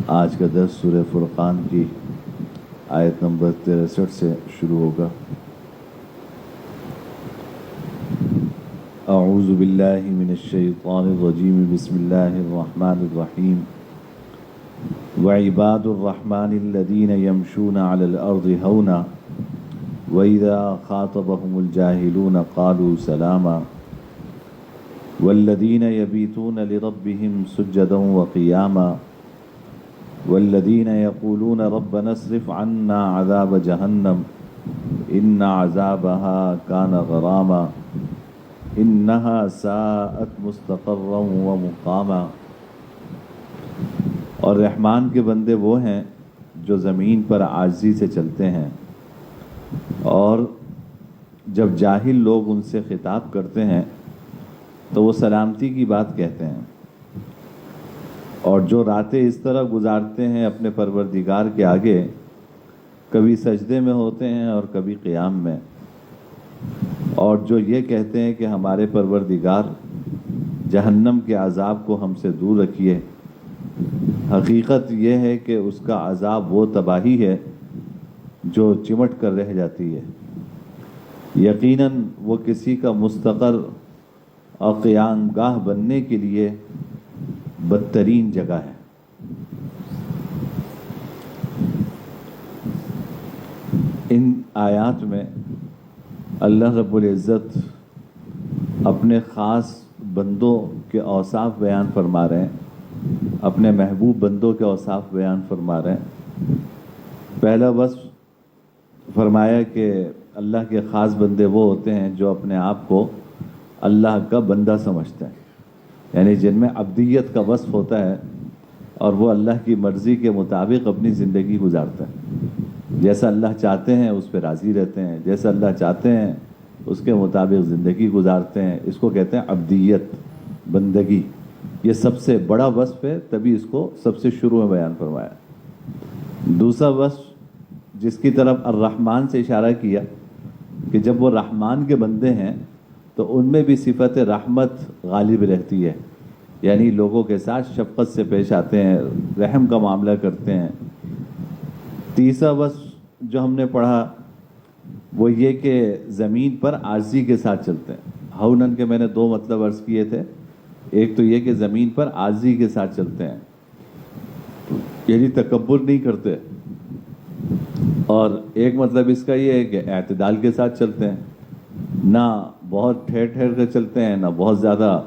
آج کا درس سورہ فرقان کی آیت نمبر 63 سے شروع ہوگا۔ اعوذ باللہ من الشیطان الرجیم، بسم اللہ الرحمن الرحیم۔ وعباد الرحمن الذین یمشون علی الارض ہونا وإذا خاطبهم الجاہلون قالوا سلاما والذین یبیتون لربهم سجدا وقیاما والذین یقولون ربنا اصرف عنا عذاب جہنم ان عذابها کان غراما انها ساءت مستقرا ومقاما۔ اور رحمان کے بندے وہ ہیں جو زمین پر عاجزی سے چلتے ہیں، اور جب جاہل لوگ ان سے خطاب کرتے ہیں تو وہ سلامتی کی بات کہتے ہیں، اور جو راتیں اس طرح گزارتے ہیں اپنے پروردگار کے آگے، کبھی سجدے میں ہوتے ہیں اور کبھی قیام میں، اور جو یہ کہتے ہیں کہ ہمارے پروردگار جہنم کے عذاب کو ہم سے دور رکھیے، حقیقت یہ ہے کہ اس کا عذاب وہ تباہی ہے جو چمٹ کر رہ جاتی ہے، یقیناً وہ کسی کا مستقر اور قیام گاہ بننے کے لیے بدترین جگہ ہے۔ ان آیات میں اللہ رب العزت اپنے خاص بندوں کے اوصاف بیان فرما رہے ہیں، اپنے محبوب بندوں کے اوصاف بیان فرما رہے ہیں۔ پہلا وصف فرمایا کہ اللہ کے خاص بندے وہ ہوتے ہیں جو اپنے آپ کو اللہ کا بندہ سمجھتے ہیں، یعنی جن میں عبدیت کا وصف ہوتا ہے اور وہ اللہ کی مرضی کے مطابق اپنی زندگی گزارتا ہے، جیسا اللہ چاہتے ہیں اس پہ راضی رہتے ہیں، جیسا اللہ چاہتے ہیں اس کے مطابق زندگی گزارتے ہیں۔ اس کو کہتے ہیں عبدیت، بندگی۔ یہ سب سے بڑا وصف ہے، تبھی اس کو سب سے شروع میں بیان فرمایا۔ دوسرا وصف جس کی طرف الرحمن سے اشارہ کیا کہ جب وہ رحمان کے بندے ہیں تو ان میں بھی صفت رحمت غالب رہتی ہے، یعنی لوگوں کے ساتھ شفقت سے پیش آتے ہیں، رحم کا معاملہ کرتے ہیں۔ تیسرا وصف جو ہم نے پڑھا وہ یہ کہ زمین پر عاجزی کے ساتھ چلتے ہیں۔ ہونن کے میں نے دو مطلب عرض کیے تھے، ایک تو یہ کہ زمین پر عاجزی کے ساتھ چلتے ہیں، یعنی تکبر نہیں کرتے، اور ایک مطلب اس کا یہ ہے کہ اعتدال کے ساتھ چلتے ہیں، نہ بہت ٹھہر ٹھہر کر چلتے ہیں، نہ بہت زیادہ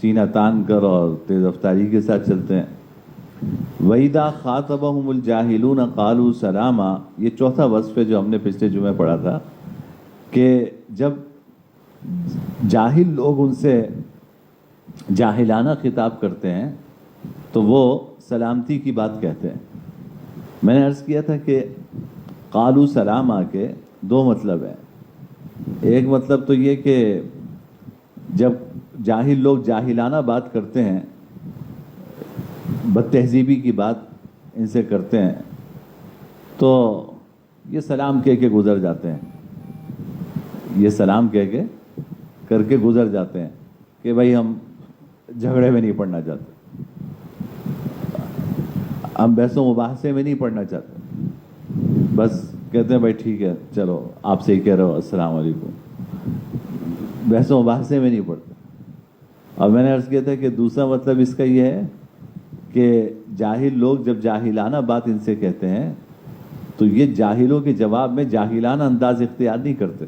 سینہ تان کر اور تیز رفتاری کے ساتھ چلتے ہیں۔ وَإِذَا خَاطَبَهُمُ الْجَاهِلُونَ قَالُوا سَلَامًا، یہ چوتھا وصف ہے جو ہم نے پچھلے جمعے پڑھا تھا کہ جب جاہل لوگ ان سے جاہلانہ خطاب کرتے ہیں تو وہ سلامتی کی بات کہتے ہیں۔ میں نے عرض کیا تھا کہ قالوا سلاما کے دو مطلب ہیں۔ ایک مطلب تو یہ کہ جب جاہل لوگ جاہلانہ بات کرتے ہیں، بد تہذیبی کی بات ان سے کرتے ہیں، تو یہ سلام کہہ کے گزر جاتے ہیں، یہ سلام کہہ کے کر کے گزر جاتے ہیں کہ بھائی ہم جھگڑے میں نہیں پڑنا چاہتے، ہم بحث و مباحثے میں نہیں پڑنا چاہتے، بس کہتے ہیں بھائی ٹھیک ہے چلو آپ سے ہی کہہ رہے ہو السلام علیکم، بحث و مباحثے میں نہیں پڑتے۔ اور میں نے عرض کیا تھا کہ دوسرا مطلب اس کا یہ ہے کہ جاہل لوگ جب جاہلانہ بات ان سے کہتے ہیں تو یہ جاہلوں کے جواب میں جاہلانہ انداز اختیار نہیں کرتے،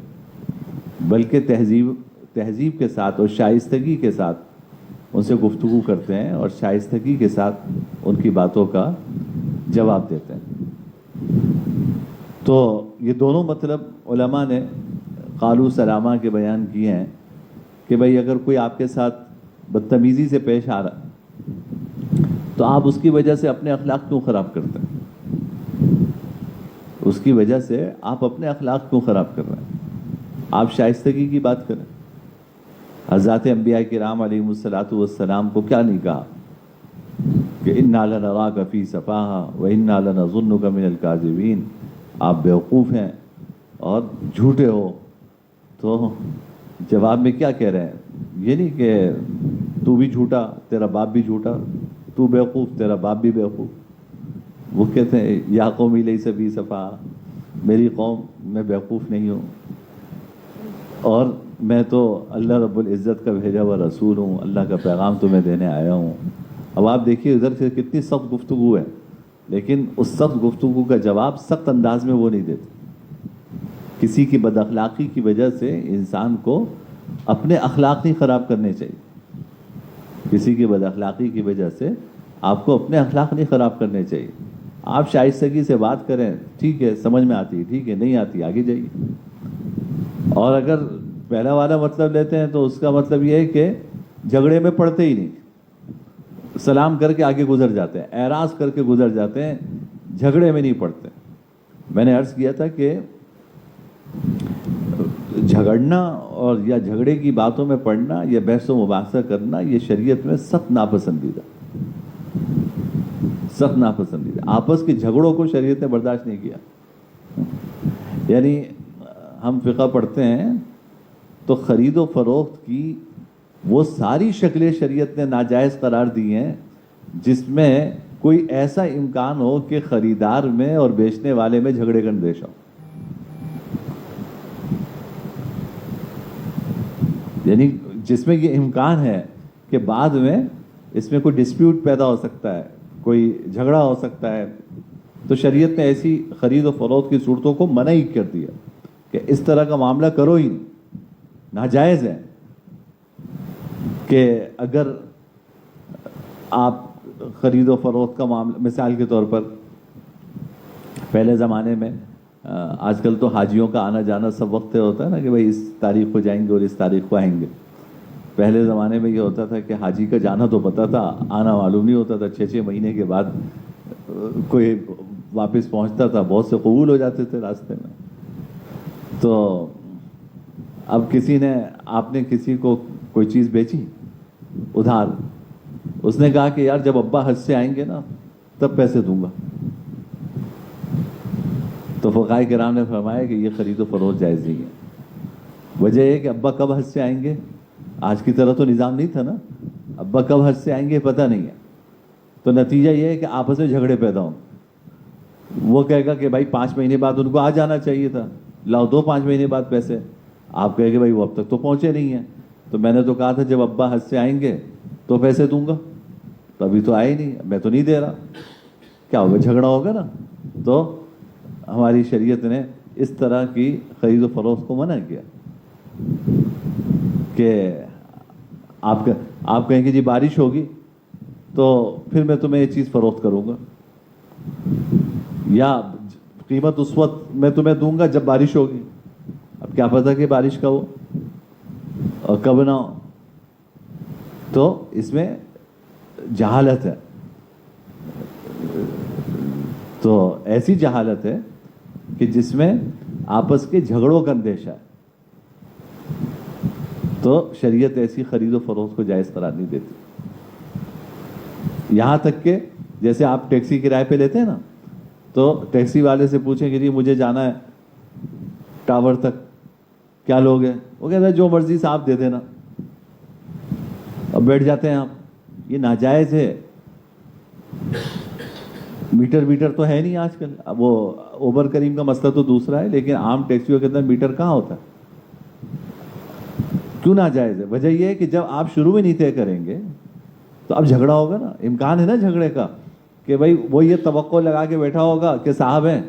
بلکہ تہذیب کے ساتھ اور شائستگی کے ساتھ ان سے گفتگو کرتے ہیں اور شائستگی کے ساتھ ان کی باتوں کا جواب دیتے ہیں۔ تو یہ دونوں مطلب علماء نے قالوا سلاما کے بیان کیے ہیں کہ بھائی اگر کوئی آپ کے ساتھ بدتمیزی سے پیش آ رہا تو آپ اس کی وجہ سے اپنے اخلاق کیوں خراب کرتے ہیں؟ اس کی وجہ سے آپ اپنے اخلاق کیوں خراب کر رہے ہیں؟ آپ شائستگی کی بات کریں۔ حضرات انبیاء کرام علیہم الصلاۃ والسلام کو کیا نہیں کہا کہ انا لنراک فی صفاہا وانا لنظنک من الکاذبین، آپ بیوقوف ہیں اور جھوٹے ہو۔ تو جواب میں کیا کہہ رہے ہیں؟ یہ نہیں کہ تو بھی جھوٹا، تیرا باپ بھی جھوٹا، تو بیوقوف، تیرا باپ بھی بیوقوف۔ وہ کہتے ہیں یا قومی لیس بی صفا، میری قوم میں بیوقوف نہیں ہوں، اور میں تو اللہ رب العزت کا بھیجا ہوا رسول ہوں، اللہ کا پیغام تمہیں دینے آیا ہوں۔ اب آپ دیکھیے ادھر سے کتنی سخت گفتگو ہے، لیکن اس سخت گفتگو کا جواب سخت انداز میں وہ نہیں دیتے۔ کسی کی بد اخلاقی کی وجہ سے انسان کو اپنے اخلاق نہیں خراب کرنے چاہیے، کسی کی بد اخلاقی کی وجہ سے آپ کو اپنے اخلاق نہیں خراب کرنے چاہیے۔ آپ شائستگی سے بات کریں، ٹھیک ہے، سمجھ میں آتی ہے، ٹھیک ہے، نہیں آتی آگے جائیے۔ اور اگر پہلا والا مطلب لیتے ہیں تو اس کا مطلب یہ ہے کہ جھگڑے میں پڑتے ہی نہیں، سلام کر کے آگے گزر جاتے ہیں، اعراض کر کے گزر جاتے ہیں، جھگڑے میں نہیں پڑتے۔ میں نے عرض کیا تھا کہ جھگڑنا اور یا جھگڑے کی باتوں میں پڑنا یا بحث و مباحثہ کرنا یہ شریعت میں سخت ناپسندیدہ، سخت ناپسندیدہ۔ آپس کے جھگڑوں کو شریعت نے برداشت نہیں کیا۔ یعنی ہم فقہ پڑھتے ہیں تو خرید و فروخت کی وہ ساری شکلیں شریعت نے ناجائز قرار دی ہیں جس میں کوئی ایسا امکان ہو کہ خریدار میں اور بیچنے والے میں جھگڑے کا اندیشہ ہو۔ یعنی جس میں یہ امکان ہے کہ بعد میں اس میں کوئی ڈسپیوٹ پیدا ہو سکتا ہے، کوئی جھگڑا ہو سکتا ہے، تو شریعت نے ایسی خرید و فروخت کی صورتوں کو منع ہی کر دیا کہ اس طرح کا معاملہ کرو ہی نہیں، ناجائز ہے۔ کہ اگر آپ خرید و فروخت کا معاملہ، مثال کے طور پر پہلے زمانے میں، آج کل تو حاجیوں کا آنا جانا سب وقت ہوتا ہے نا کہ بھائی اس تاریخ کو جائیں گے اور اس تاریخ کو آئیں گے۔ پہلے زمانے میں یہ ہوتا تھا کہ حاجی کا جانا تو پتہ تھا، آنا معلوم نہیں ہوتا تھا، 6 مہینے کے بعد کوئی واپس پہنچتا تھا، بہت سے قبول ہو جاتے تھے راستے میں۔ تو اب آپ نے کسی کو کوئی چیز بیچی ادھار، اس نے کہا کہ یار جب ابا حج سے آئیں گے نا تب پیسے دوں گا، تو فقہائے کرام نے فرمایا کہ یہ خرید و فروخت جائز نہیں ہے۔ وجہ یہ کہ ابا کب حج سے آئیں گے، آج کی طرح تو نظام نہیں تھا نا، ابا کب حج سے آئیں گے پتہ نہیں ہے، تو نتیجہ یہ ہے کہ آپس میں جھگڑے پیدا ہوں۔ وہ کہے گا کہ بھائی 5 مہینے بعد ان کو آ جانا چاہیے تھا، لاؤ دو 5 مہینے بعد پیسے۔ آپ کہے کہ بھائی وہ اب تک تو پہنچے نہیں ہیں، تو میں نے تو کہا تھا جب ابا حج سے آئیں گے تو پیسے دوں گا، تو ابھی تو آئے نہیں، میں تو نہیں دے رہا، کیا ہوگا، جھگڑا ہوگا نا۔ تو ہماری شریعت نے اس طرح کی خرید و فروخت کو منع کیا کہ آپ کہیں کہ جی بارش ہوگی تو پھر میں تمہیں یہ چیز فروخت کروں گا، یا قیمت اس وقت میں تمہیں دوں گا جب بارش ہوگی۔ اب کیا پتہ کہ بارش کا ہو اور کب نہ ہو، تو اس میں جہالت ہے۔ تو ایسی جہالت ہے کہ جس میں آپس کے جھگڑوں کا اندیشہ ہے، تو شریعت ایسی خرید و فروخت کو جائز قرار نہیں دیتی۔ یہاں تک کہ جیسے آپ ٹیکسی کرائے پہ لیتے ہیں نا، تو ٹیکسی والے سے پوچھیں کہ جی مجھے جانا ہے ٹاور تک، کیا لوگ ہیں؟ وہ کہتا ہے جو مرضی صاحب دے دینا، اب بیٹھ جاتے ہیں آپ۔ یہ ناجائز ہے۔ میٹر تو ہے نہیں آج کل، اب وہ اوبر کریم کا مسئلہ تو دوسرا ہے، لیکن عام ٹیکسیوں کے اندر میٹر کہاں ہوتا ہے؟ کیوں ناجائز ہے؟ وجہ یہ ہے کہ جب آپ شروع میں نہیں طے کریں گے تو اب جھگڑا ہوگا نا، امکان ہے نا جھگڑے کا، کہ بھائی وہ یہ توقع لگا کے بیٹھا ہوگا کہ صاحب ہیں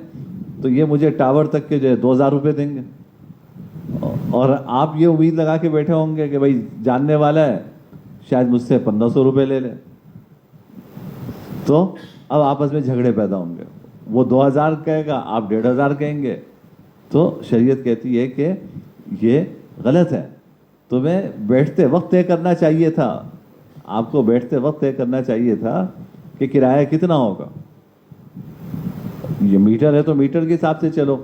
تو یہ مجھے ٹاور تک کے جو ہے 2000 روپے دیں گے، اور آپ یہ امید لگا کے بیٹھے ہوں گے کہ بھائی جاننے والا ہے شاید مجھ سے 1500 روپے لے لے، تو اب آپس میں جھگڑے پیدا ہوں گے۔ وہ 2000 کہے گا، آپ 1500 کہیں گے، تو شریعت کہتی ہے کہ یہ غلط ہے۔ تمہیں بیٹھتے وقت طے کرنا چاہیے تھا، آپ کو بیٹھتے وقت طے کرنا چاہیے تھا کہ کرایہ کتنا ہوگا۔ یہ میٹر ہے تو میٹر کے حساب سے چلو،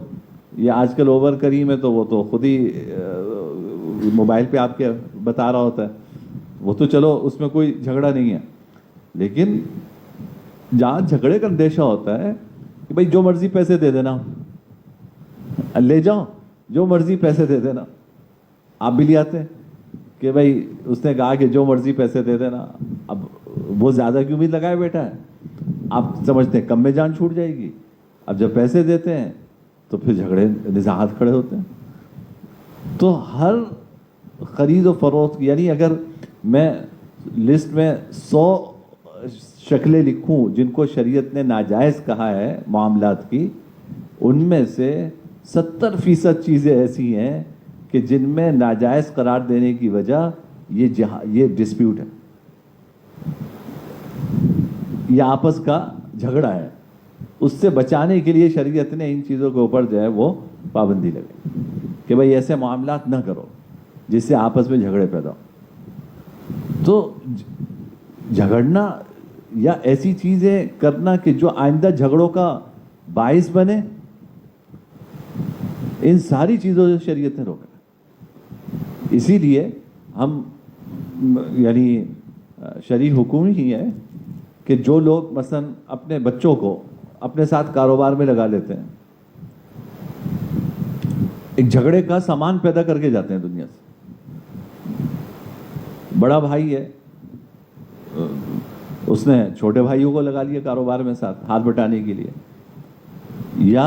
یہ آج کل اوبر کریم ہے تو وہ تو خود ہی موبائل پہ آپ کے بتا رہا ہوتا ہے، وہ تو چلو اس میں کوئی جھگڑا نہیں ہے۔ لیکن جہاں جھگڑے کا اندیشہ ہوتا ہے کہ بھائی جو مرضی پیسے دے دینا، لے جاؤ، جو مرضی پیسے دے دینا، آپ بھی لے آتے ہیں کہ بھائی اس نے کہا کہ جو مرضی پیسے دے دینا، اب وہ زیادہ کی امید لگائے بیٹھا ہے، آپ سمجھتے ہیں کم میں جان چھوٹ جائے گی. اب جب پیسے دیتے ہیں تو پھر جھگڑے نزاعات کھڑے ہوتے ہیں. تو ہر خرید و فروخت, یعنی اگر میں لسٹ میں 100 شکلیں لکھوں جن کو شریعت نے ناجائز کہا ہے معاملات کی, ان میں سے 70% چیزیں ایسی ہیں کہ جن میں ناجائز قرار دینے کی وجہ یہ ڈسپیوٹ ہے, یہ آپس کا جھگڑا ہے. اس سے بچانے کے لیے شریعت نے ان چیزوں کے اوپر جو ہے وہ پابندی لگائی کہ بھائی ایسے معاملات نہ کرو جس سے آپس میں جھگڑے پیدا ہو. تو جھگڑنا یا ایسی چیزیں کرنا کہ جو آئندہ جھگڑوں کا باعث بنے, ان ساری چیزوں سے شریعت نے روکا. اسی لیے ہم یعنی شرعی حکم ہی ہے کہ جو لوگ مثلا اپنے بچوں کو اپنے ساتھ کاروبار میں لگا لیتے ہیں, ایک جھگڑے کا سامان پیدا کر کے جاتے ہیں دنیا سے. بڑا بھائی ہے, اس نے چھوٹے بھائیوں کو لگا لیا کاروبار میں ساتھ ہاتھ بٹانے کے لیے, یا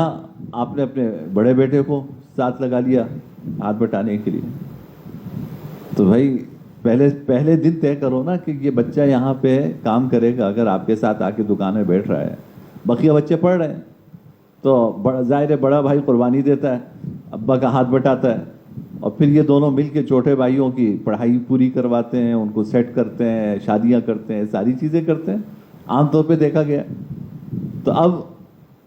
آپ نے اپنے بڑے بیٹے کو ساتھ لگا لیا ہاتھ بٹانے کے لیے. تو بھائی پہلے دن طے کرو نا کہ یہ بچہ یہاں پہ کام کرے گا, اگر آپ کے ساتھ آ کے دکان میں بیٹھ رہا ہے, بقیہ بچے پڑھ رہے ہیں, تو ظاہر ہے بڑا بھائی قربانی دیتا ہے, ابا کا ہاتھ بٹاتا ہے, اور پھر یہ دونوں مل کے چھوٹے بھائیوں کی پڑھائی پوری کرواتے ہیں, ان کو سیٹ کرتے ہیں, شادیاں کرتے ہیں, ساری چیزیں کرتے ہیں, عام طور پہ دیکھا گیا. تو اب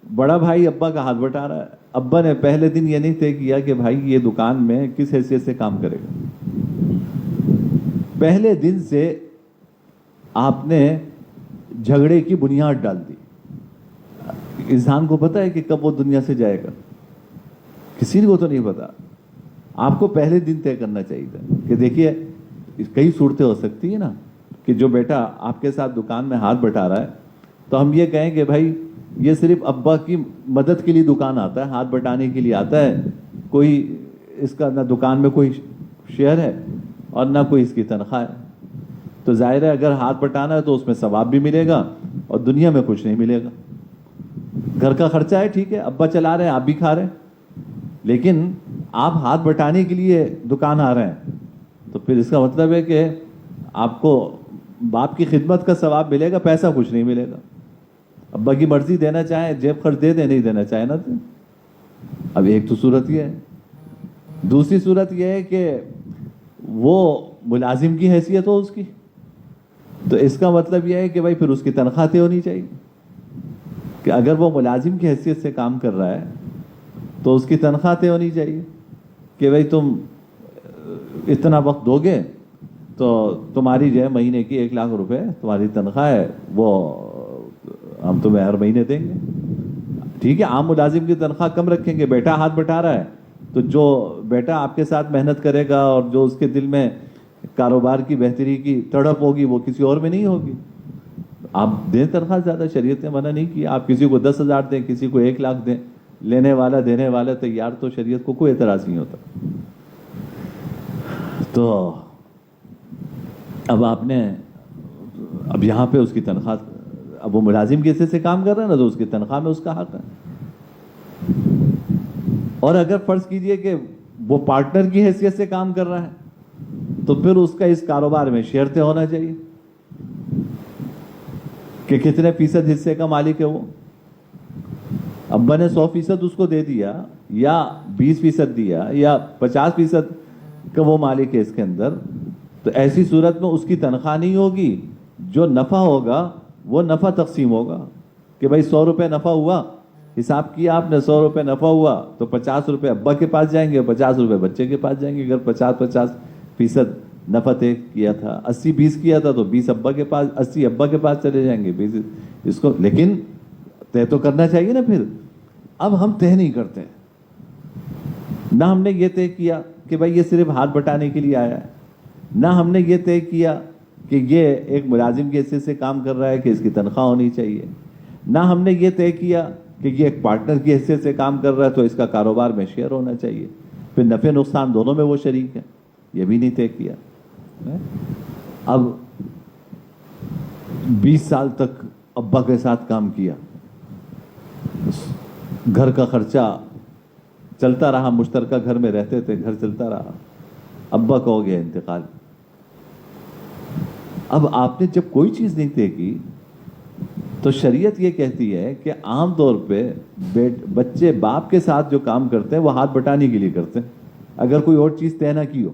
بڑا بھائی ابا کا ہاتھ بٹا رہا ہے, ابا نے پہلے دن یہ نہیں طے کیا کہ بھائی یہ دکان میں کس حیثیت سے کام کرے گا. پہلے دن سے آپ نے جھگڑے کی بنیاد ڈال دی. انسان کو پتا ہے کہ کب وہ دنیا سے جائے گا؟ کسی کو تو نہیں پتا. آپ کو پہلے دن طے کرنا چاہیے تھا کہ دیکھیے کئی صورتیں ہو سکتی ہیں نا, کہ جو بیٹا آپ کے ساتھ دکان میں ہاتھ بٹا رہا ہے, تو ہم یہ کہیں کہ بھائی یہ صرف ابا کی مدد کے لیے دکان آتا ہے, ہاتھ بٹانے کے لیے آتا ہے, کوئی اس کا نہ دکان میں کوئی شیئر ہے اور نہ کوئی اس کی تنخواہ ہے. تو ظاہر ہے اگر ہاتھ بٹانا ہے تو اس میں ثواب بھی ملے گا اور دنیا میں کچھ نہیں ملے گا. گھر کا خرچہ ہے, ٹھیک ہے, ابا چلا رہے ہیں, آپ بھی کھا رہے ہیں, لیکن آپ ہاتھ بٹانے کے لیے دکان آ رہے ہیں, تو پھر اس کا مطلب ہے کہ آپ کو باپ کی خدمت کا ثواب ملے گا, پیسہ کچھ نہیں ملے گا. ابا کی مرضی دینا چاہیں جیب خرچ دے دیں, نہیں دینا چاہیں نا. اب ایک تو صورت یہ ہے. دوسری صورت یہ ہے کہ وہ ملازم کی حیثیت ہو اس کی, تو اس کا مطلب یہ ہے کہ بھائی پھر اس کی تنخواہ طے ہونی چاہیے, کہ اگر وہ ملازم کی حیثیت سے کام کر رہا ہے تو اس کی تنخواہ طے ہونی چاہیے کہ بھائی تم اتنا وقت دو گے تو تمہاری جو ہے مہینے کی 1 لاکھ روپے تمہاری تنخواہ ہے, وہ ہم تمہیں ہر مہینے دیں گے. ٹھیک ہے, عام ملازم کی تنخواہ کم رکھیں گے. بیٹا ہاتھ بٹا رہا ہے تو جو بیٹا آپ کے ساتھ محنت کرے گا اور جو اس کے دل میں کاروبار کی بہتری کی تڑپ ہوگی وہ کسی اور میں نہیں ہوگی. آپ دیں تنخواہ زیادہ, شریعت نے منع نہیں کیا. آپ کسی کو 10,000 دیں, کسی کو 1 لاکھ دیں, لینے والا دینے والا تیار, تو شریعت کو کوئی اعتراض نہیں ہوتا. تو اب آپ نے اب یہاں پہ اس کی تنخواہ, اب وہ ملازم کے حصے سے کام کر رہا ہے نا, تو اس کی تنخواہ میں اس کا حق ہے. اور اگر فرض کیجئے کہ وہ پارٹنر کی حیثیت سے کام کر رہا ہے, تو پھر اس کا اس کاروبار میں شیئر طے ہونا چاہیے کہ کتنے فیصد حصے کا مالک ہے وہ. ابا نے 100% اس کو دے دیا, یا 20% دیا, یا 50% کا وہ مالک ہے اس کے اندر, تو ایسی صورت میں اس کی تنخواہ نہیں ہوگی. جو نفع ہوگا وہ نفع تقسیم ہوگا کہ بھائی 100 روپے نفع ہوا, حساب کیا آپ نے, 100 روپے نفع ہوا تو 50 روپے ابا کے پاس جائیں گے, 50 روپے بچے کے پاس جائیں گے. اگر 50% نفع طے کیا تھا, 80-20 کیا تھا, تو 20 ابا کے پاس, 80 ابا کے پاس چلے جائیں گے, 20 اس کو. لیکن طے تو کرنا چاہیے نا. پھر اب ہم طے نہیں کرتے, نہ ہم نے یہ طے کیا کہ بھائی یہ صرف ہاتھ بٹانے کے لیے آیا ہے, نہ ہم نے یہ طے کیا کہ یہ ایک ملازم کے حصے سے کام کر رہا ہے کہ اس کی تنخواہ ہونی چاہیے, نہ ہم نے یہ طے کیا کہ یہ ایک پارٹنر کی حیثیت سے کام کر رہا ہے تو اس کا کاروبار میں شیئر ہونا چاہیے, پھر نفع نقصان دونوں میں وہ شریک ہے, یہ بھی نہیں طے کیا. اب 20 سال تک ابا کے ساتھ کام کیا, گھر کا خرچہ چلتا رہا, مشترکہ گھر میں رہتے تھے, گھر چلتا رہا, ابا کا ہو گیا انتقال. اب آپ نے جب کوئی چیز نہیں طے کی تو شریعت یہ کہتی ہے کہ عام طور پہ بچے باپ کے ساتھ جو کام کرتے ہیں وہ ہاتھ بٹانے کے لیے کرتے ہیں, اگر کوئی اور چیز طے نہ کی ہو.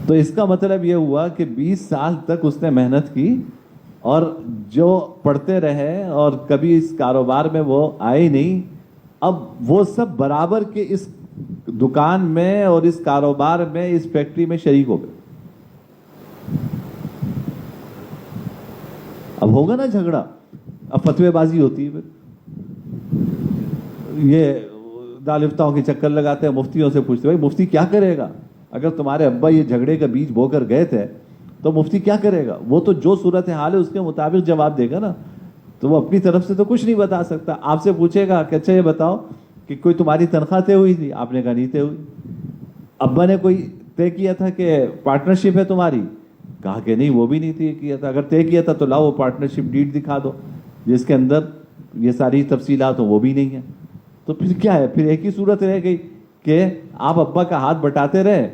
تو اس کا مطلب یہ ہوا کہ 20 سال تک اس نے محنت کی اور جو پڑھتے رہے اور کبھی اس کاروبار میں وہ آئے نہیں, اب وہ سب برابر کے اس دکان میں اور اس کاروبار میں, اس فیکٹری میں شریک ہو گئے. اب ہوگا نا جھگڑا, اب فتوی بازی ہوتی ہے, پھر یہ دالفتاؤں کے چکر لگاتے ہیں, مفتیوں سے پوچھتے بھائی مفتی کیا کرے گا؟ اگر تمہارے ابا یہ جھگڑے کا بیج بو کر گئے تھے تو مفتی کیا کرے گا؟ وہ تو جو صورت حال ہے اس کے مطابق جواب دے گا نا, تو وہ اپنی طرف سے تو کچھ نہیں بتا سکتا. آپ سے پوچھے گا کہ اچھا یہ بتاؤ کہ کوئی تمہاری تنخواہ طے ہوئی تھی؟ آپ نے کہا نہیں طے ہوئی. ابا نے کوئی طے کیا تھا کہ پارٹنرشپ ہے تمہاری؟ کہا کہ نہیں وہ بھی نہیں طے کیا تھا. اگر طے کیا تھا تو لاؤ وہ پارٹنرشپ ڈیڈ دکھا دو جس کے اندر یہ ساری تفصیلات ہو, وہ بھی نہیں ہے. تو پھر کیا ہے؟ پھر ایک ہی صورت رہ گئی کہ آپ ابا کا ہاتھ بٹاتے رہے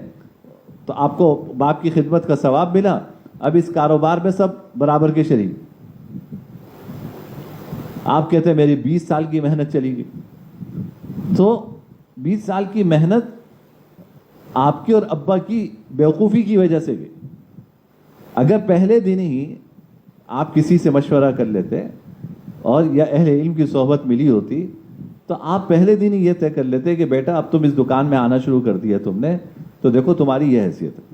تو آپ کو باپ کی خدمت کا ثواب ملا, اب اس کاروبار میں سب برابر کے شریک. آپ کہتے ہیں میری 20 سال کی محنت چلی گئی, تو 20 سال کی محنت آپ کی اور ابا کی بیوقوفی کی وجہ سے گئی. اگر پہلے دن ہی آپ کسی سے مشورہ کر لیتے اور یا اہل علم کی صحبت ملی ہوتی تو آپ پہلے دن ہی یہ طے کر لیتے کہ بیٹا اب تم اس دکان میں آنا شروع کر دیا تم نے, تو دیکھو تمہاری یہ حیثیت ہے,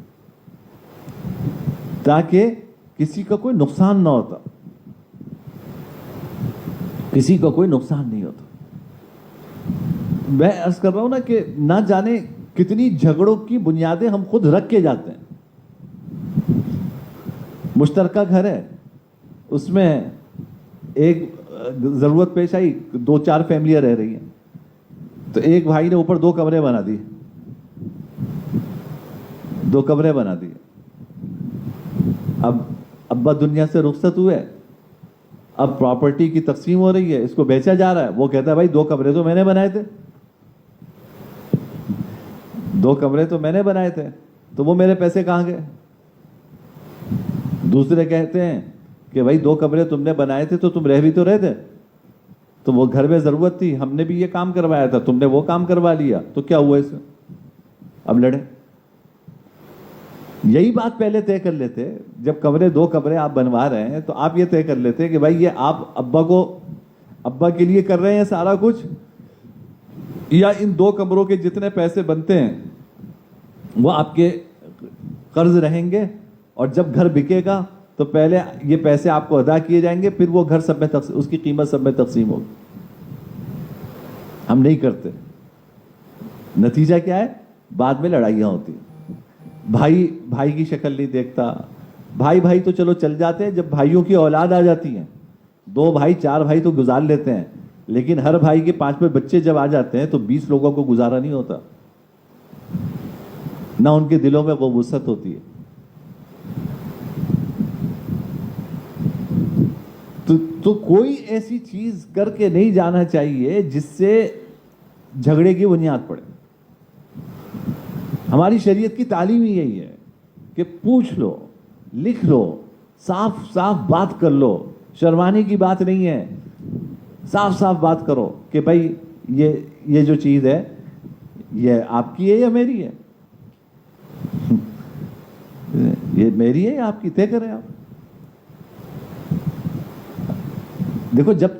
تاکہ کسی کا کوئی نقصان نہ ہوتا, کسی کا کوئی نقصان نہیں ہوتا. میں عرض کر رہا ہوں نا کہ نہ جانے کتنی جھگڑوں کی بنیادیں ہم خود رکھ کے جاتے ہیں. مشترکہ گھر ہے, اس میں ایک ضرورت پیش آئی, 2-4 فیملیاں رہ رہی ہیں, تو ایک بھائی نے اوپر 2 کمرے بنا دیے, 2 کمرے بنا دیے. اب ابا دنیا سے رخصت ہوئے, اب پراپرٹی کی تقسیم ہو رہی ہے, اس کو بیچا جا رہا ہے. وہ کہتا ہے بھائی 2 کمرے تو میں نے بنائے تھے, 2 کمرے تو میں نے بنائے تھے, تو وہ میرے پیسے کہاں گئے؟ دوسرے کہتے ہیں کہ بھائی 2 کمرے تم نے بنائے تھے تو تم رہ بھی تو رہے تھے, تو وہ گھر میں ضرورت تھی, ہم نے بھی یہ کام کروایا تھا, تم نے وہ کام کروا لیا, تو کیا ہوا اس میں؟ اب لڑے. یہی بات پہلے طے کر لیتے, جب 2 کمرے آپ بنوا رہے ہیں تو آپ یہ طے کر لیتے کہ بھائی یہ آپ ابا کے لیے کر رہے ہیں سارا کچھ, یا ان 2 کمروں کے جتنے پیسے بنتے ہیں وہ آپ کے قرض رہیں گے, اور جب گھر بکے گا تو پہلے یہ پیسے آپ کو ادا کیے جائیں گے, پھر وہ گھر سب میں اس کی قیمت سب میں تقسیم ہوگی. ہم نہیں کرتے. نتیجہ کیا ہے؟ بعد میں لڑائیاں ہوتی ہیں. بھائی کی شکل نہیں دیکھتا. بھائی تو چلو چل جاتے ہیں, جب بھائیوں کی اولاد آ جاتی ہیں, 2 بھائی 4 بھائی تو گزار لیتے ہیں, لیکن ہر بھائی کے 5 بچے جب آ جاتے ہیں تو 20 لوگوں کو گزارا نہیں ہوتا, نہ ان کے دلوں میں وہ وسعت ہوتی ہے. تو کوئی ایسی چیز کر کے نہیں جانا چاہیے جس سے جھگڑے کی بنیاد پڑے. ہماری شریعت کی تعلیم ہی یہی ہے کہ پوچھ لو, لکھ لو, صاف بات کر لو. شرمانے کی بات نہیں ہے, صاف بات کرو کہ بھائی یہ جو چیز ہے یہ آپ کی ہے یا میری ہے؟ یہ میری ہے یا آپ کی؟ طے کریں آپ. دیکھو جب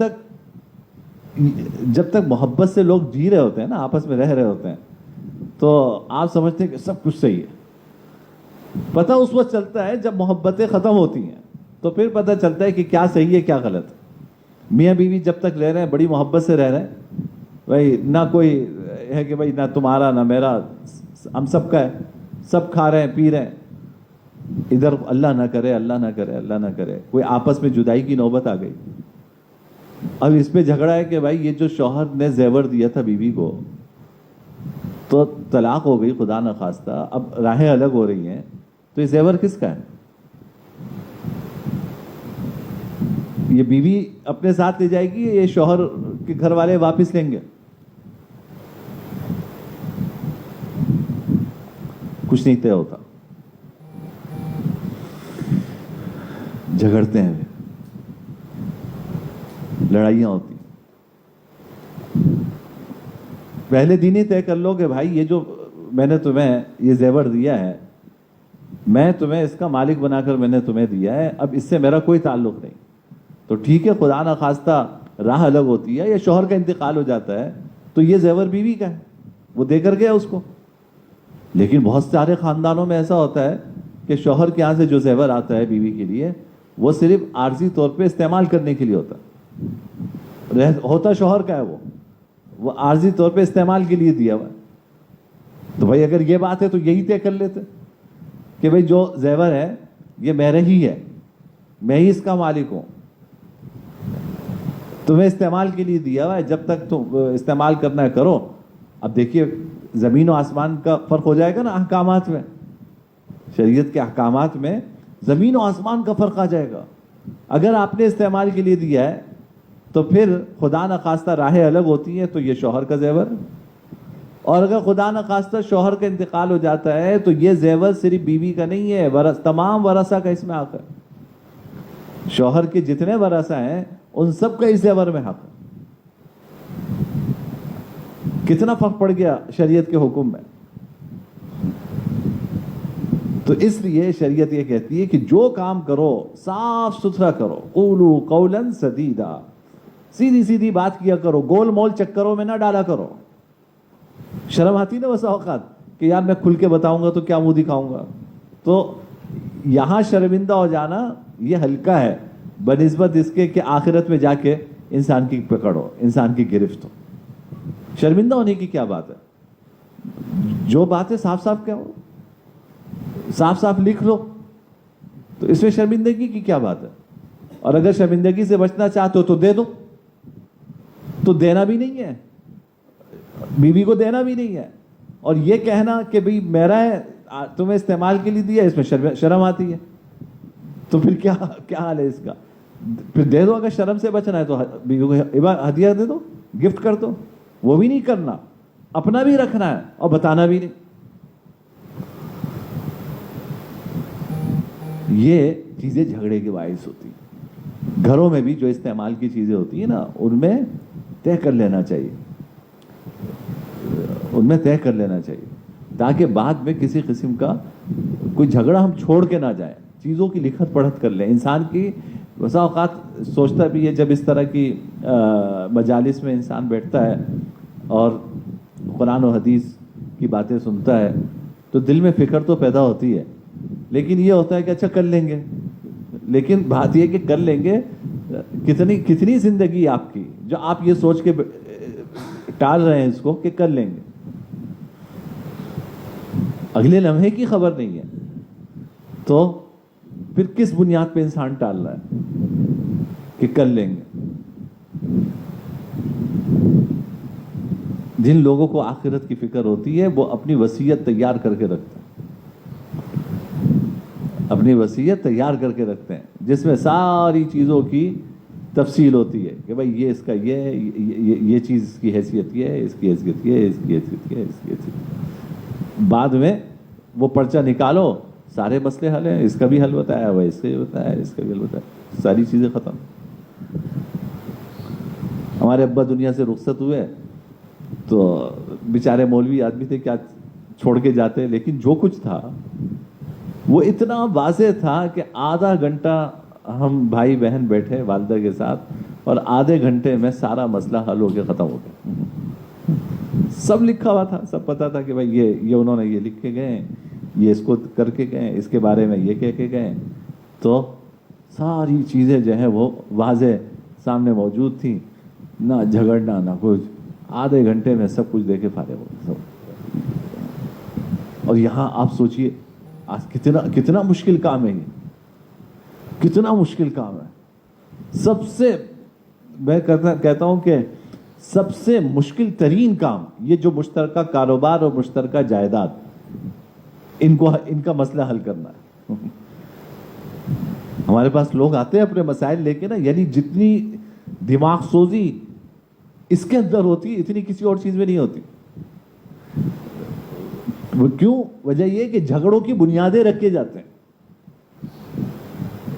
تک محبت سے لوگ جی رہے ہوتے ہیں نا, آپس میں رہ رہے ہوتے ہیں, تو آپ سمجھتے ہیں کہ سب کچھ صحیح ہے. پتہ اس وقت چلتا ہے جب محبتیں ختم ہوتی ہیں, تو پھر پتہ چلتا ہے کہ کیا صحیح ہے کیا غلط ہے. میاں بیوی جب تک رہ رہے ہیں بڑی محبت سے رہ رہے ہیں, بھائی نہ کوئی ہے کہ بھائی نہ تمہارا نہ میرا, ہم سب کا ہے, سب کھا رہے ہیں پی رہے ہیں. ادھر اللہ نہ کرے کوئی آپس میں جدائی کی نوبت آ گئی. اب اس پہ جھگڑا ہے کہ بھائی یہ جو شوہر نے زیور دیا تھا بیوی کو, تو طلاق ہو گئی خدا نخواستہ, اب راہیں الگ ہو رہی ہیں, تو یہ زیور کس کا ہے؟ یہ بیوی اپنے ساتھ لے جائے گی، یہ شوہر کے گھر والے واپس لیں گے؟ کچھ نہیں طے ہوتا، جھگڑتے ہیں، لڑائیاں ہوتی. پہلے دن ہی طے کر لو کہ بھائی یہ جو میں نے تمہیں یہ زیور دیا ہے، میں تمہیں اس کا مالک بنا کر میں نے تمہیں دیا ہے، اب اس سے میرا کوئی تعلق نہیں. تو ٹھیک ہے، خدا نخواستہ راہ الگ ہوتی ہے یا شوہر کا انتقال ہو جاتا ہے تو یہ زیور بیوی کا ہے، وہ دے کر گیا اس کو. لیکن بہت سارے خاندانوں میں ایسا ہوتا ہے کہ شوہر کے یہاں سے جو زیور آتا ہے بیوی کے لیے وہ صرف عارضی طور پہ استعمال کرنے کے لیے ہوتا شوہر کا ہے، وہ عارضی طور پہ استعمال کے لیے دیا ہوا ہے. تو بھائی اگر یہ بات ہے تو یہی طے کر لیتے کہ بھائی جو زیور ہے یہ میرا ہی ہے، میں ہی اس کا مالک ہوں، تمہیں استعمال کے لیے دیا ہوا ہے، جب تک تم استعمال کرنا ہے کرو. اب دیکھیے زمین و آسمان کا فرق ہو جائے گا نا احکامات میں، شریعت کے احکامات میں زمین و آسمان کا فرق آ جائے گا. اگر آپ نے استعمال کے لیے دیا ہے تو پھر خدا نخواستہ راہیں الگ ہوتی ہیں تو یہ شوہر کا زیور، اور اگر خدا نخواستہ شوہر کا انتقال ہو جاتا ہے تو یہ زیور صرف بیوی کا نہیں ہے، تمام ورثہ کا اس میں حق ہے. شوہر کے جتنے ورثہ ہیں ان سب کا اس زیور میں حق ہے. کتنا فرق پڑ گیا شریعت کے حکم میں. تو اس لیے شریعت یہ کہتی ہے کہ جو کام کرو صاف ستھرا کرو، قولوا قولا سدیدا، سیدھی سیدھی بات کیا کرو، گول مول چکروں میں نہ ڈالا کرو. شرم آتی نا بس اوقات کہ یار میں کھل کے بتاؤں گا تو کیا منہ دکھاؤں گا. تو یہاں شرمندہ ہو جانا یہ ہلکا ہے بنسبت اس کے کہ آخرت میں جا کے انسان کی پکڑ ہو، انسان کی گرفت ہو. شرمندہ ہونے کی کیا بات ہے؟ جو بات ہے صاف صاف کہو، صاف صاف لکھ لو، تو اس میں شرمندگی کی کیا بات ہے؟ اور اگر شرمندگی سے بچنا چاہتے ہو تو دے دو. تو دینا بھی نہیں ہے، بیوی کو دینا بھی نہیں ہے. اور یہ کہنا کہ بھئی میرا ہے تمہیں استعمال کے لیے دیا، اس میں شرم آتی ہے. تو پھر کیا حال ہے اس کا؟ پھر دے دو. اگر شرم سے بچنا ہے تو بیوی کو ہدیہ دے دو، گفٹ کر دو. وہ بھی نہیں کرنا، اپنا بھی رکھنا ہے اور بتانا بھی نہیں. یہ چیزیں جھگڑے کے باعث ہوتی ہیں. گھروں میں بھی جو استعمال کی چیزیں ہوتی ہیں نا ان میں طے کر لینا چاہیے، ان میں طے کر لینا چاہیے تاکہ بعد میں کسی قسم کا کوئی جھگڑا ہم چھوڑ کے نہ جائیں. چیزوں کی لکھت پڑھت کر لیں. انسان کی بسا اوقات سوچتا بھی ہے جب اس طرح کی مجالس میں انسان بیٹھتا ہے اور قرآن و حدیث کی باتیں سنتا ہے تو دل میں فکر تو پیدا ہوتی ہے، لیکن یہ ہوتا ہے کہ اچھا کر لیں گے. لیکن بات یہ کہ کر لیں گے کتنی زندگی آپ کی جو آپ یہ سوچ کے ٹال رہے ہیں اس کو کہ کر لیں گے. اگلے لمحے کی خبر نہیں ہے تو پھر کس بنیاد پہ انسان ٹال رہا ہے کہ کر لیں گے. جن لوگوں کو آخرت کی فکر ہوتی ہے وہ اپنی وصیت تیار کر کے رکھتے ہیں، اپنی وصیت تیار کر کے رکھتے ہیں جس میں ساری چیزوں کی تفصیل ہوتی ہے کہ بھائی یہ اس کا یہ چیز اس کی حیثیت یہ ہے، اس کی حیثیت یہ ہے، اس کی حیثیت یہ ہے، اس کی حیثیت. بعد میں وہ پرچہ نکالو سارے مسئلے حل ہیں. اس کا بھی حل بتایا، وہ اس کا بھی بتایا، اس کا بھی حل بتایا، ساری چیزیں ختم. ہمارے ابا دنیا سے رخصت ہوئے تو بیچارے مولوی آدمی تھے، کیا چھوڑ کے جاتے، لیکن جو کچھ تھا وہ اتنا واضح تھا کہ آدھا گھنٹہ ہم بھائی بہن بیٹھے والدہ کے ساتھ اور آدھے گھنٹے میں سارا مسئلہ حل ہو کے ختم ہو گیا. سب لکھا ہوا تھا، سب پتا تھا کہ بھائی یہ انہوں نے یہ لکھ کے گئے، یہ اس کو کر کے گئے، اس کے بارے میں یہ کہہ کے گئے. تو ساری چیزیں جو ہیں وہ واضح سامنے موجود تھیں، نہ جھگڑنا نہ کچھ. آدھے گھنٹے میں سب کچھ دے کے فارغ ہو گئے. اور یہاں آپ سوچئے کتنا مشکل کام ہے، یہ کتنا مشکل کام ہے. سب سے میں کہتا ہوں کہ سب سے مشکل ترین کام یہ جو مشترکہ کاروبار اور مشترکہ جائیداد ان کا مسئلہ حل کرنا ہے. ہمارے پاس لوگ آتے ہیں اپنے مسائل لے کے نا, یعنی جتنی دماغ سوزی اس کے اندر ہوتی اتنی کسی اور چیز میں نہیں ہوتی. وہ کیوں؟ وجہ یہ کہ جھگڑوں کی بنیادیں رکھے جاتے ہیں,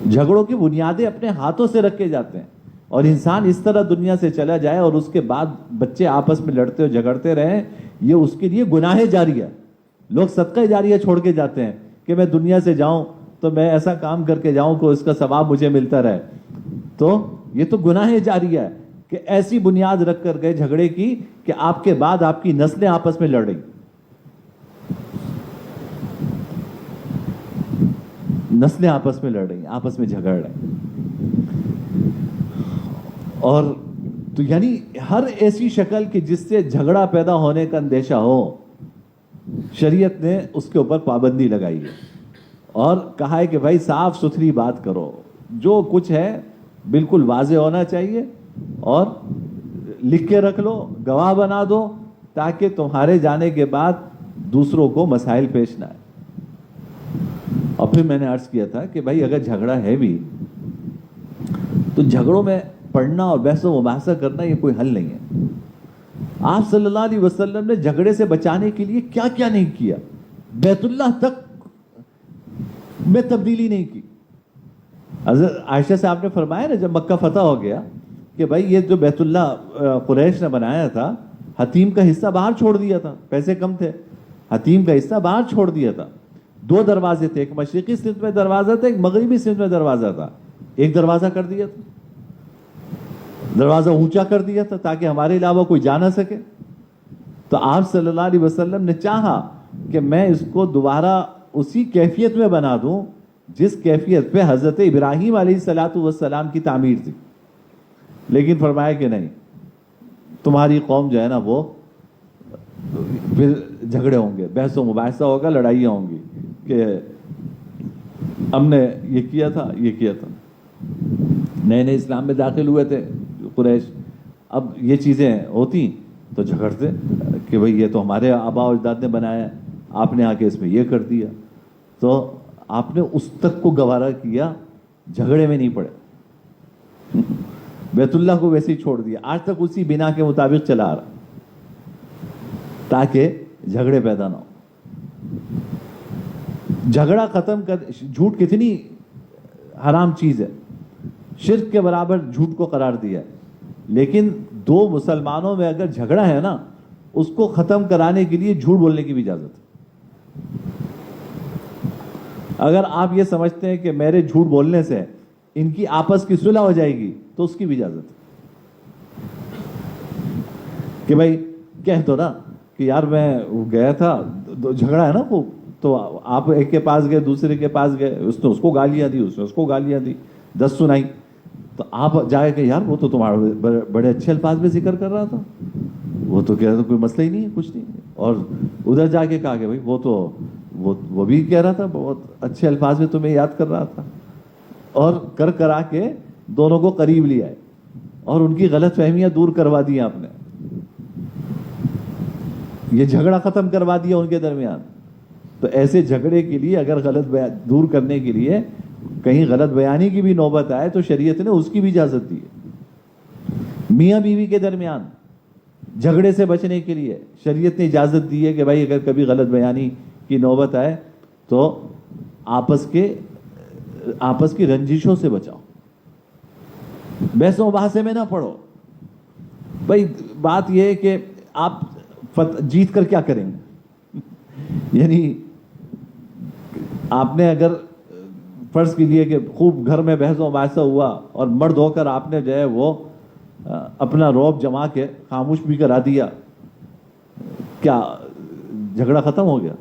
جھگڑوں کی بنیادیں اپنے ہاتھوں سے رکھے جاتے ہیں, اور انسان اس طرح دنیا سے چلا جائے اور اس کے بعد بچے آپس میں لڑتے اور جھگڑتے رہیں, یہ اس کے لیے گناہ جاریہ. لوگ صدقہ جاریہ چھوڑ کے جاتے ہیں کہ میں دنیا سے جاؤں تو میں ایسا کام کر کے جاؤں کہ اس کا ثواب مجھے ملتا رہے. تو یہ تو گناہ جاریہ ہے کہ ایسی بنیاد رکھ کر گئے جھگڑے کی کہ آپ کے بعد آپ کی نسلیں آپس میں لڑ رہی, نسلیں آپس میں لڑ رہی, آپس میں جھگڑ رہے ہیں. اور تو یعنی ہر ایسی شکل کہ جس سے جھگڑا پیدا ہونے کا اندیشہ ہو, شریعت نے اس کے اوپر پابندی لگائی ہے اور کہا ہے کہ بھائی صاف ستھری بات کرو, جو کچھ ہے بالکل واضح ہونا چاہیے, اور لکھ کے رکھ لو, گواہ بنا دو, تاکہ تمہارے جانے کے بعد دوسروں کو مسائل پیش نہ آئے. اور پھر میں نے عرض کیا تھا کہ بھائی اگر جھگڑا ہے بھی تو جھگڑوں میں پڑھنا اور بحث و مباحثہ کرنا یہ کوئی حل نہیں ہے. آپ صلی اللہ علیہ وسلم نے جھگڑے سے بچانے کے لیے کیا کیا نہیں کیا, بیت اللہ تک میں تبدیلی نہیں کی. حضرت عائشہ صاحب نے فرمایا نا جب مکہ فتح ہو گیا کہ بھائی یہ جو بیت اللہ قریش نے بنایا تھا, حتیم کا حصہ باہر چھوڑ دیا تھا, پیسے کم تھے, حتیم کا حصہ باہر چھوڑ دیا تھا. 2 دروازے تھے, ایک مشرقی سمت میں دروازہ تھا, ایک مغربی سمت میں دروازہ تھا. ایک دروازہ کر دیا تھا, دروازہ اونچا کر دیا تھا تاکہ ہمارے علاوہ کوئی جا نہ سکے. تو آپ صلی اللہ علیہ وسلم نے چاہا کہ میں اس کو دوبارہ اسی کیفیت میں بنا دوں جس کیفیت پہ حضرت ابراہیم علیہ الصلوۃ والسلام کی تعمیر تھی. لیکن فرمایا کہ نہیں, تمہاری قوم جو ہے نا وہ پھر جھگڑے ہوں گے, بحث و مباحثہ ہوگا, لڑائیاں ہوں گی کہ ہم نے یہ کیا تھا, یہ کیا تھا. نئے نئے اسلام میں داخل ہوئے تھے قریش, اب یہ چیزیں ہوتی تو جھگڑتے کہ بھئی یہ تو ہمارے آباء و اجداد نے بنایا ہے, آپ نے آ کے اس میں یہ کر دیا. تو آپ نے اس تک کو گوارا کیا, جھگڑے میں نہیں پڑے, بیت اللہ کو ویسے ہی چھوڑ دیا. آج تک اسی بنا کے مطابق چلا آ رہا تاکہ جھگڑے پیدا نہ ہو. جھگڑا ختم کر, جھوٹ کتنی حرام چیز ہے, شرک کے برابر جھوٹ کو قرار دیا ہے. لیکن 2 مسلمانوں میں اگر جھگڑا ہے نا, اس کو ختم کرانے کے لیے جھوٹ بولنے کی بھی اجازت ہے. اگر آپ یہ سمجھتے ہیں کہ میرے جھوٹ بولنے سے ان کی آپس کی صلح ہو جائے گی تو اس کی بھی اجازت ہے کہ بھائی کہہ دو نا کہ یار میں گیا تھا, جھگڑا ہے نا وہ, تو آپ ایک کے پاس گئے, دوسرے کے پاس گئے, اس نے اس کو گالیاں دی, اس نے اس کو گالیاں دی, 10 سنائی, تو آپ جائے کہ یار وہ تو تمہارے بڑے اچھے الفاظ میں ذکر کر رہا تھا, وہ تو کہہ رہا تھا کوئی مسئلہ ہی نہیں ہے, کچھ نہیں. اور ادھر جا کے کہا کہ بھائی وہ تو وہ بھی کہہ رہا تھا بہت اچھے الفاظ میں تمہیں یاد کر رہا تھا, اور کرا کے دونوں کو قریب لیا ہے اور ان کی غلط فہمیاں دور کروا دی آپ نے. یہ جھگڑا ختم کروا دیا ان کے درمیان. تو ایسے جھگڑے کے لیے اگر غلط دور کرنے کے لیے کہیں غلط بیانی کی بھی نوبت آئے تو شریعت نے اس کی بھی اجازت دی ہے. میاں بیوی کے درمیان جھگڑے سے بچنے کے لیے شریعت نے اجازت دی ہے کہ بھائی اگر کبھی غلط بیانی کی نوبت آئے تو آپس کی رنجشوں سے بچاؤ, بحث و مباحثے میں نہ پڑو. بھائی بات یہ ہے کہ آپ جیت کر کیا کریں گے, یعنی آپ نے اگر فرض کیجیے کہ خوب گھر میں بحث و مباحثہ ہوا اور مرد ہو کر آپ نے جو ہے وہ اپنا رعب جما کے خاموش بھی کرا دیا, کیا جھگڑا ختم ہو گیا؟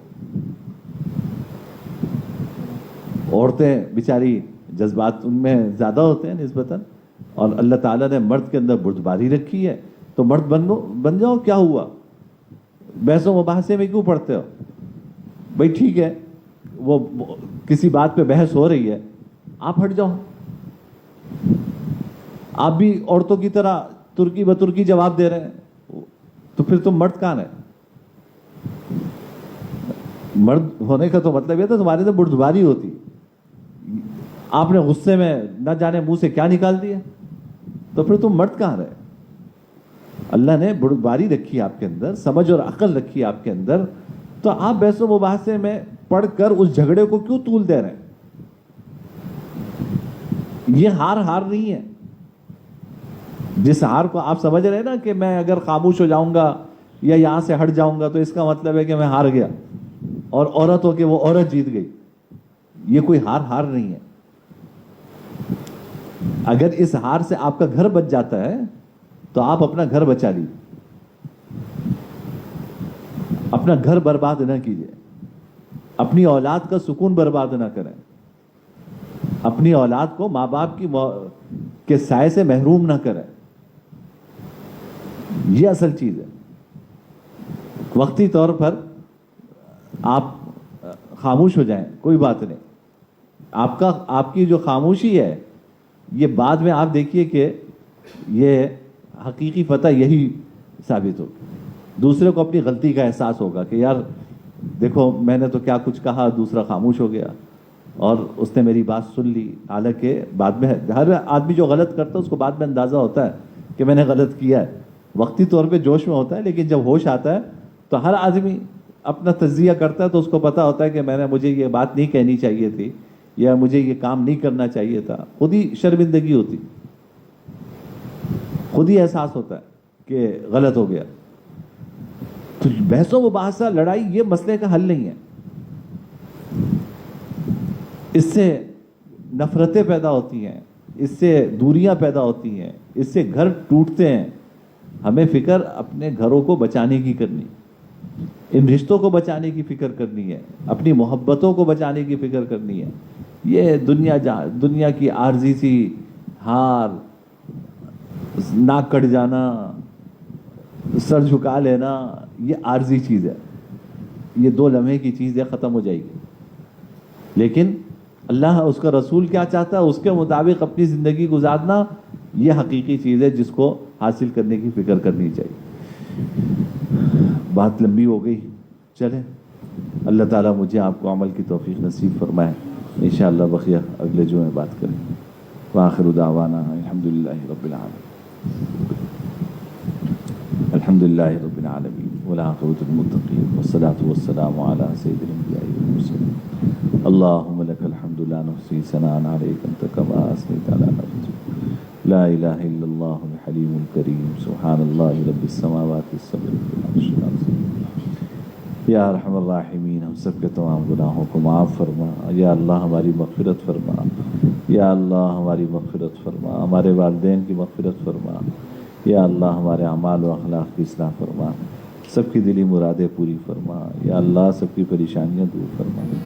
عورتیں بیچاری جذبات ان میں زیادہ ہوتے ہیں نسبتاً, اور اللہ تعالیٰ نے مرد کے اندر بردباری رکھی ہے, تو مرد بن جاؤ, کیا ہوا؟ بحث و مباحثے میں کیوں پڑھتے ہو؟ بھائی ٹھیک ہے وہ کسی بات پہ بحث ہو رہی ہے, آپ ہٹ جاؤ, آپ بھی عورتوں کی طرح ترکی بترکی جواب دے رہے ہیں, تو پھر تم مرد کہاں ہے؟ مرد ہونے کا تو مطلب یہ تھا تمہارے سے بردباری ہوتی. آپ نے غصے میں نہ جانے منہ سے کیا نکال دیا، تو پھر تم مرد کہاں رہے؟ اللہ نے بڑباری رکھی آپ کے اندر، سمجھ اور عقل رکھی آپ کے اندر، تو آپ بحث و مباحثے میں پڑھ کر اس جھگڑے کو کیوں طول دے رہے ہیں؟ یہ ہار نہیں ہے. جس ہار کو آپ سمجھ رہے ہیں نا کہ میں اگر خاموش ہو جاؤں گا یا یہاں سے ہٹ جاؤں گا تو اس کا مطلب ہے کہ میں ہار گیا اور عورت ہو کے وہ عورت جیت گئی، یہ کوئی ہار نہیں ہے. اگر اس ہار سے آپ کا گھر بچ جاتا ہے تو آپ اپنا گھر بچا لیجیے، اپنا گھر برباد نہ کیجیے، اپنی اولاد کا سکون برباد نہ کریں، اپنی اولاد کو ماں باپ کے سائے سے محروم نہ کریں. یہ اصل چیز ہے. وقتی طور پر آپ خاموش ہو جائیں، کوئی بات نہیں. آپ کی جو خاموشی ہے یہ بعد میں آپ دیکھیے کہ یہ حقیقی فتح یہی ثابت ہوگی. دوسرے کو اپنی غلطی کا احساس ہوگا کہ یار دیکھو میں نے تو کیا کچھ کہا، دوسرا خاموش ہو گیا اور اس نے میری بات سن لی. حالانکہ بعد میں ہر آدمی جو غلط کرتا ہے اس کو بعد میں اندازہ ہوتا ہے کہ میں نے غلط کیا ہے. وقتی طور پہ جوش میں ہوتا ہے، لیکن جب ہوش آتا ہے تو ہر آدمی اپنا تجزیہ کرتا ہے تو اس کو پتا ہوتا ہے کہ مجھے یہ بات نہیں کہنی چاہیے تھی یا مجھے یہ کام نہیں کرنا چاہیے تھا. خود ہی شرمندگی ہوتی، خود ہی احساس ہوتا ہے کہ غلط ہو گیا. تو بحث و مباحثہ، لڑائی یہ مسئلے کا حل نہیں ہے. اس سے نفرتیں پیدا ہوتی ہیں، اس سے دوریاں پیدا ہوتی ہیں، اس سے گھر ٹوٹتے ہیں. ہمیں فکر اپنے گھروں کو بچانے کی کرنی، ان رشتوں کو بچانے کی فکر کرنی ہے، اپنی محبتوں کو بچانے کی فکر کرنی ہے. یہ دنیا کی عارضی سی ہار، ناک کٹ جانا، سر جھکا لینا، یہ عارضی چیز ہے. یہ 2 لمحے کی چیز ہے، ختم ہو جائے گی. لیکن اللہ اس کا رسول کیا چاہتا ہے اس کے مطابق اپنی زندگی گزارنا، یہ حقیقی چیز ہے جس کو حاصل کرنے کی فکر کرنی چاہیے. بات لمبی ہو گئی، چلیں اللہ تعالیٰ مجھے آپ کو عمل کی توفیق نصیب فرمائے. انشاءاللہ بقیہ اگلے جمعے بات کریں. وآخر دعوانا الحمدللہ رب العالمین. الحمدللہ رب العالمین والعاقبۃ للمتقین والصلاة والسلام علی سید الانبیاء والمرسلین. اللہم لک الحمد لا نحصی ثناء علیک انت کما اثنیت علی نفسک. لا الہ الا اللہ الحلیم الکریم سبحان اللہ رب السماوات السبع والعرش العظیم. یا ارحم الراحمین، ہم سب کے تمام گناہوں کو معاف فرما. یا اللہ ہماری مغفرت فرما. یا اللہ ہماری مغفرت فرما. ہمارے والدین کی مغفرت فرما. یا اللہ ہمارے اعمال و اخلاق کی اصلاح فرما. سب کی دلی مرادیں پوری فرما. یا اللہ سب کی پریشانیاں دور فرما.